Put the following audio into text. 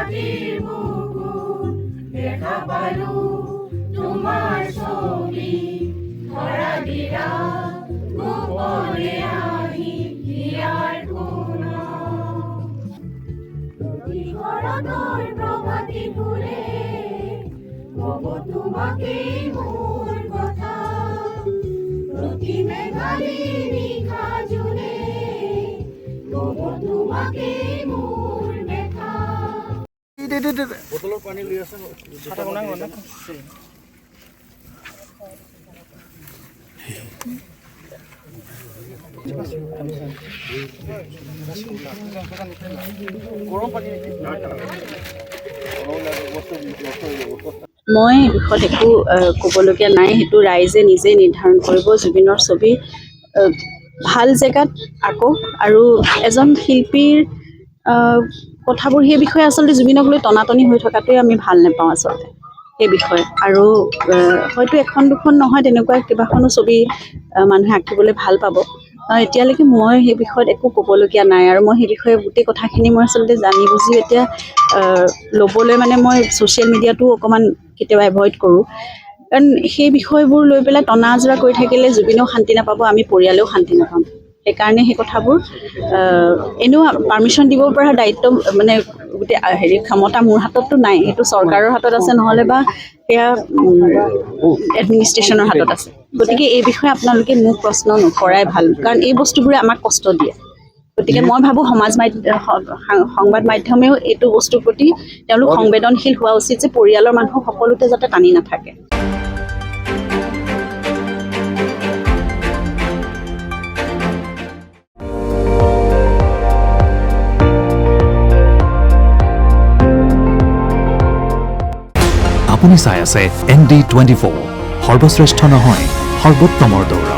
মাটিৰ বুকুত দেখা পালো তোমাৰ ছবি ধৰা দিলা গোপনে আহি হিয়াৰ কোণা প্ৰতি ঘৰতৰ প্ৰভাতী ফুলে কব তোমাকেই মোৰ কথা প্ৰতি মেঘালী নিশা জোনে কব তোমাকেই মোৰ দেখা বটলৰ পানী লৈ আছে গৰম পানী মই বিষয়ত একো ক'বলগীয়া নাই সেইটো ৰাইজে নিজে নিৰ্ধাৰণ কৰিব জুবিনৰ ছবি ভাল জেগাত আকৌ আৰু এজন শিল্পীৰ কথাবোৰ সেই বিষয়ে আচলতে জুবিনক লৈ টনাটনি হৈ থকাটোৱে আমি ভাল নাপাওঁ আচলতে সেই বিষয়ে আৰু হয়তো এখন দুখন নহয় তেনেকুৱা কেইবাখনো ছবি মানুহে আঁকিবলৈ ভাল পাব এতিয়ালৈকে মই সেই বিষয়ত একো ক'বলগীয়া নাই আৰু মই সেই বিষয়ে গোটেই কথাখিনি মই আচলতে জানি বুজি এতিয়া ল'বলৈ মানে মই ছ'চিয়েল মিডিয়াটো অকণমান কেতিয়াবা এভইড কৰোঁ কাৰণ সেই বিষয়বোৰ লৈ পেলাই টনা আজোৰা কৰি থাকিলে জুবিনেও শান্তি নাপাব আমি পৰিয়ালেও শান্তি নাপাম সেইকাৰণে সেই কথাবোৰ এনেও পাৰ্মিশ্যন দিব পৰা দায়িত্ব মানে গোটেই হেৰি ক্ষমতা মোৰ হাতততো নাই সেইটো চৰকাৰৰ হাতত আছে নহ'লে বা সেয়া এডমিনিষ্ট্ৰেশ্যনৰ হাতত আছে গতিকে এই বিষয়ে আপোনালোকে মোক প্ৰশ্ন নকৰাই ভাল কাৰণ এই বস্তুবোৰে আমাক কষ্ট দিয়ে গতিকে মই ভাবোঁ সংবাদ মাধ্যমেও এইটো বস্তুৰ প্ৰতি তেওঁলোক সংবেদনশীল হোৱা উচিত যে পৰিয়ালৰ মানুহ সকলোতে যাতে টানি নাথাকে আপুনি চাই আছে ND24 সৰ্বশ্ৰেষ্ঠ নহয় সৰ্বোত্তমৰ দৌৰা